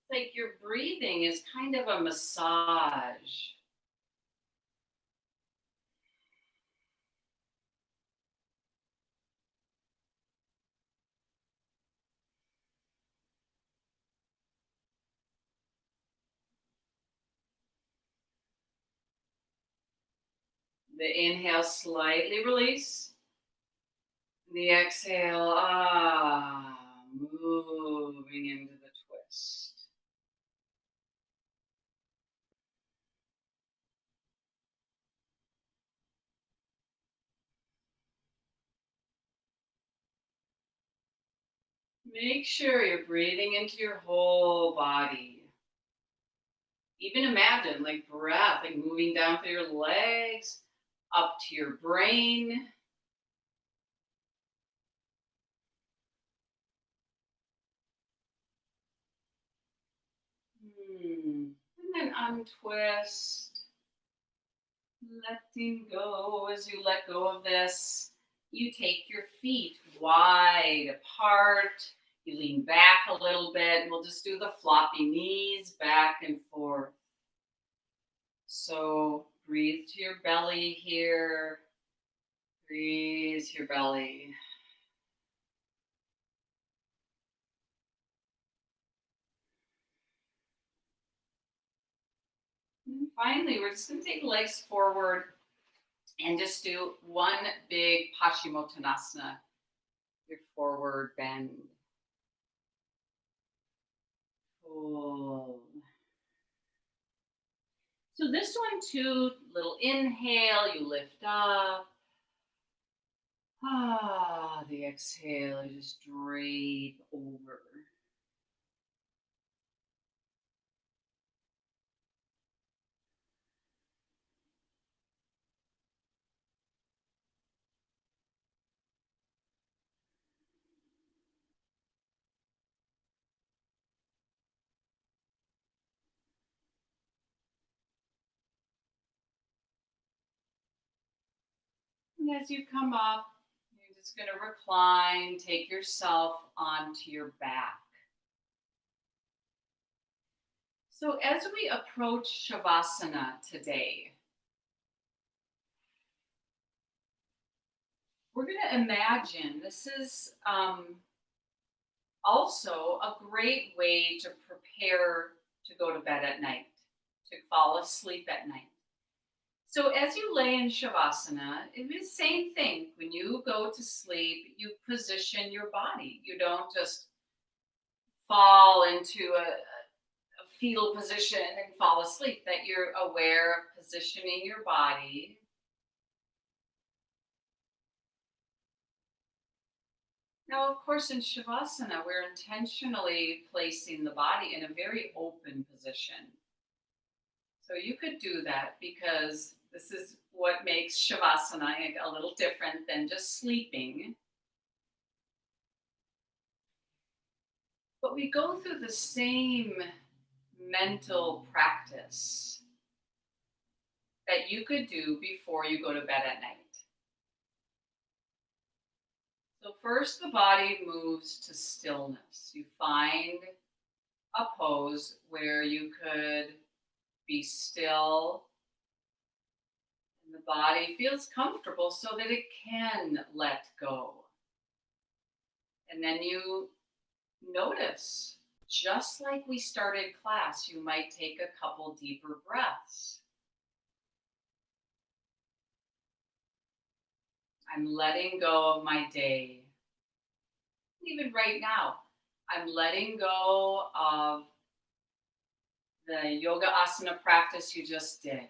It's like your breathing is kind of a massage. The inhale, slightly release. The exhale, moving into the twist. Make sure you're breathing into your whole body. Even imagine like breath, like moving down through your legs, up to your brain. And then untwist. Letting go. As you let go of this, you take your feet wide apart. You lean back a little bit. And we'll just do the floppy knees back and forth. So breathe to your belly here. Breathe to your belly. And finally, we're just going to take legs forward and just do one big Paschimottanasana, your forward bend. Hold. So this one too, little inhale, you lift up. The exhale, you just drape over. And as you come up, you're just going to recline, take yourself onto your back. So, as we approach Shavasana today, we're going to imagine this is also a great way to prepare to go to bed at night, to fall asleep at night. So, as you lay in Shavasana, it is the same thing. When you go to sleep, you position your body. You don't just fall into a fetal position and fall asleep, that you're aware of positioning your body. Now, of course, in Shavasana, we're intentionally placing the body in a very open position. So you could do that because this is what makes Shavasana a little different than just sleeping. But we go through the same mental practice that you could do before you go to bed at night. So first, the body moves to stillness. You find a pose where you could be still and the body feels comfortable so that it can let go. And then you notice, just like we started class, you might take a couple deeper breaths. I'm letting go of my day. Even right now, I'm letting go of the yoga asana practice you just did.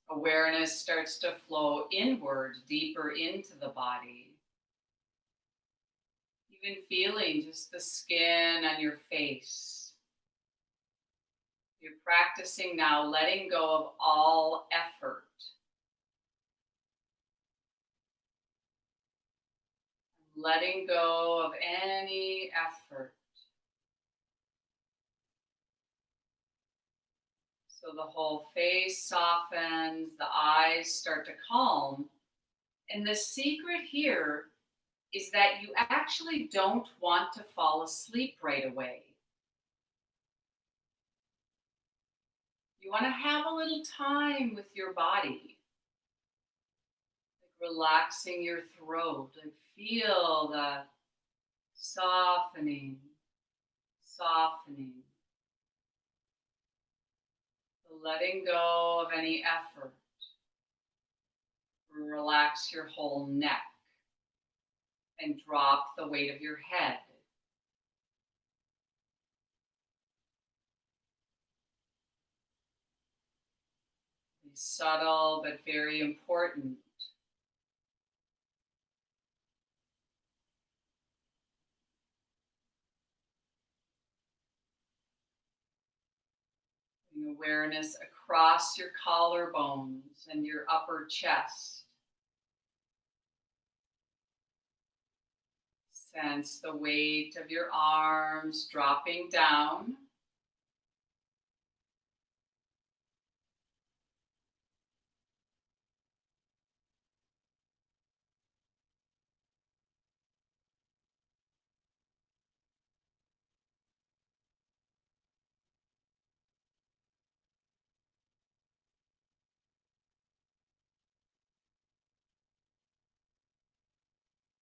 Awareness starts to flow inward, deeper into the body. Even feeling just the skin on your face. You're practicing now letting go of all effort. Letting go of any effort. So the whole face softens, the eyes start to calm. And the secret here is that you actually don't want to fall asleep right away. You want to have a little time with your body, like relaxing your throat, and feel the softening, softening. So letting go of any effort. Relax your whole neck and drop the weight of your head. Subtle but very important. Bring awareness across your collarbones and your upper chest. Sense the weight of your arms dropping down.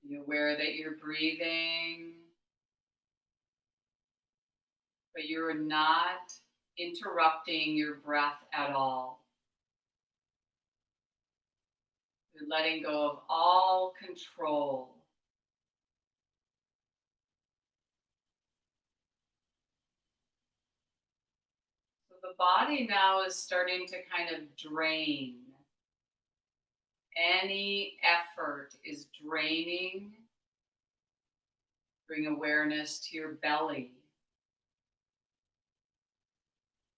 Be aware that you're breathing, but you're not interrupting your breath at all. You're letting go of all control. So the body now is starting to kind of drain. Any effort is draining. Bring awareness to your belly.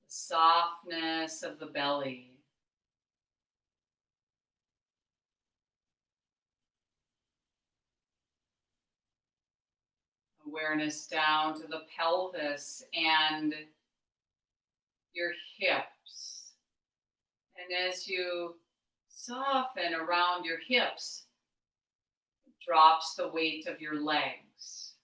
The softness of the belly. Awareness down to the pelvis and your hips. And as you soften around your hips, drops the weight of your legs.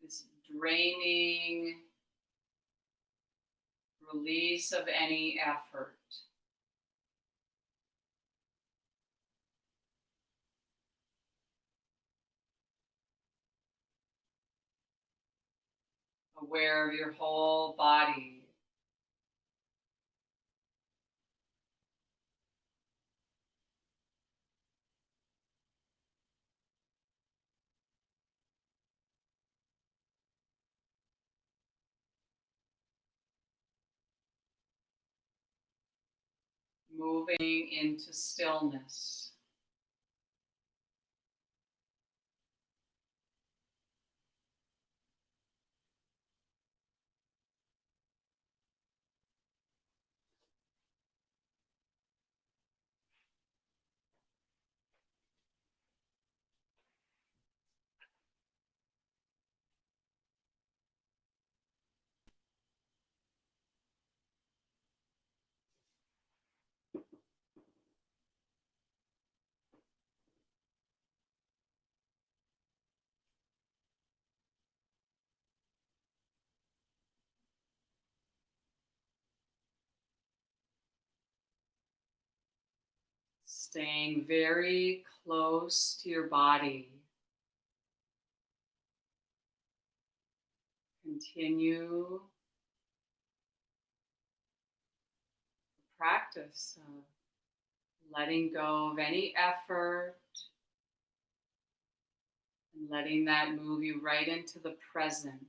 This draining release of any effort. Aware of your whole body. Moving into stillness. Staying very close to your body. Continue the practice of letting go of any effort and letting that move you right into the present.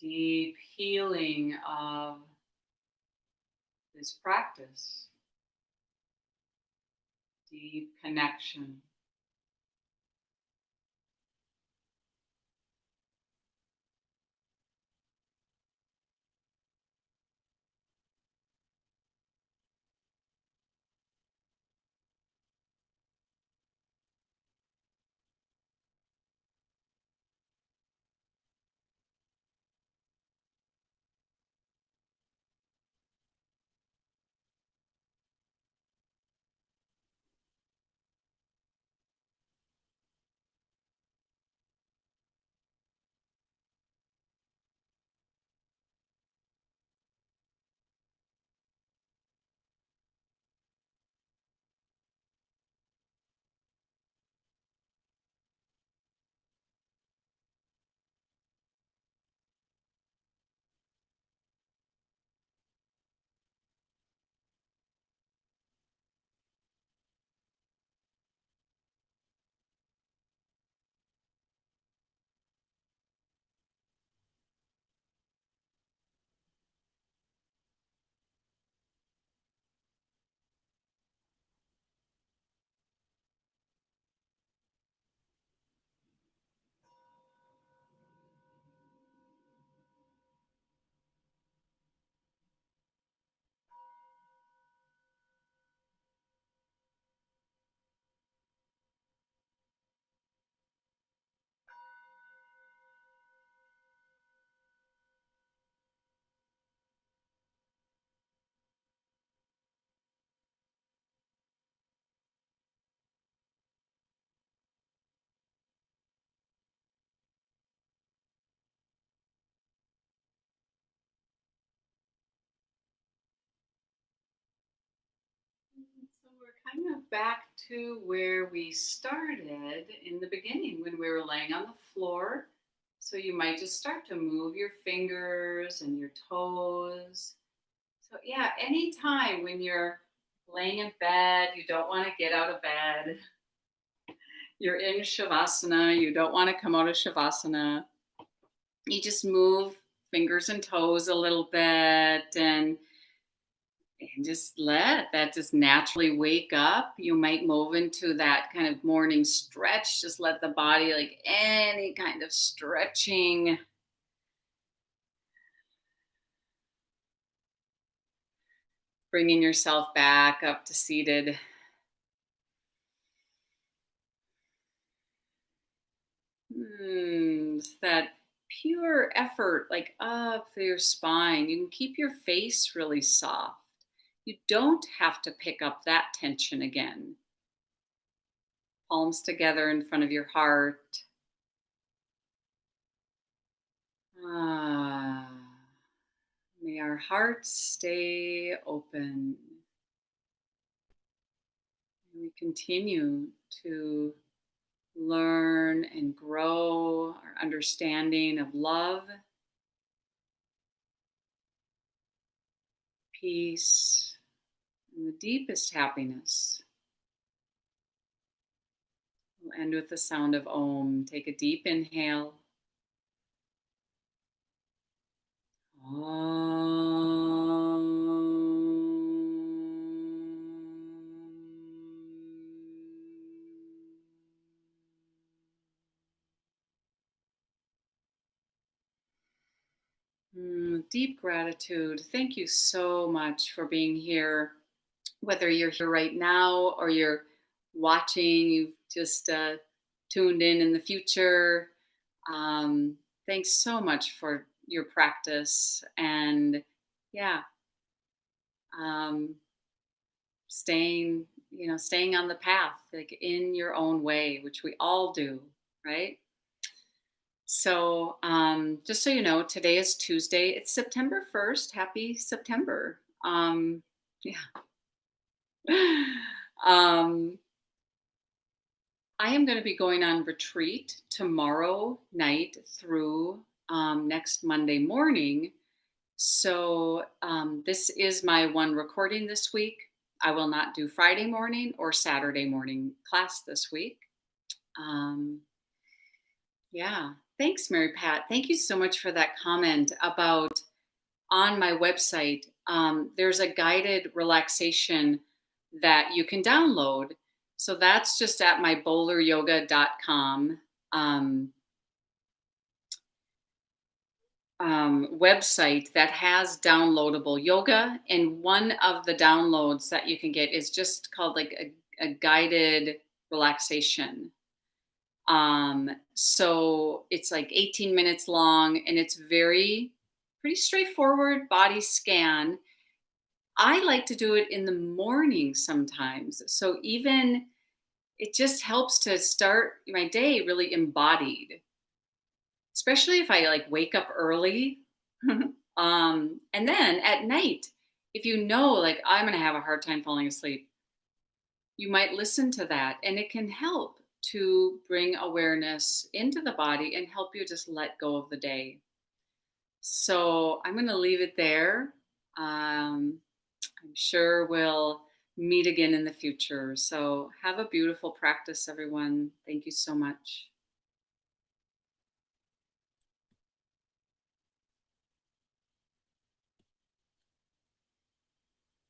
The deep healing of this practice. Deep connection. So we're kind of back to where we started in the beginning when we were laying on the floor. So you might just start to move your fingers and your toes. So yeah, anytime when you're laying in bed, you don't want to get out of bed. You're in Shavasana, you don't want to come out of Shavasana. You just move fingers and toes a little bit and just let that just naturally wake up. You might move into that kind of morning stretch. Just let the body, like any kind of stretching, bringing yourself back up to seated. It's that pure effort, like up through your spine. You can keep your face really soft. You don't have to pick up that tension again. Palms together in front of your heart. Ah, may our hearts stay open. We continue to learn and grow our understanding of love, peace, and the deepest happiness. We'll end with the sound of Om. Take a deep inhale. Deep gratitude. Thank you so much for being here. Whether you're here right now or you're watching, you've just tuned in the future. Thanks so much for your practice and yeah, um, staying on the path, like in your own way, which we all do, right? So, just so you know, today is Tuesday. It's September 1st. Happy September. Yeah. um, I am going to be going on retreat tomorrow night through next Monday morning. So, this is my one recording this week. I will not do Friday morning or Saturday morning class this week. Yeah. Thanks, Mary Pat. Thank you so much for that comment about on my website. There's a guided relaxation that you can download. So that's just at my boleryoga.com website that has downloadable yoga. And one of the downloads that you can get is just called like a guided relaxation. So it's like 18 minutes long and it's pretty straightforward body scan. I like to do it in the morning sometimes. So even it just helps to start my day really embodied, especially if I like wake up early. And then at night, if you know, like I'm going to have a hard time falling asleep, you might listen to that and it can help to bring awareness into the body and help you just let go of the day. So I'm going to leave it there. I'm sure we'll meet again in the future. So have a beautiful practice, everyone. Thank you so much.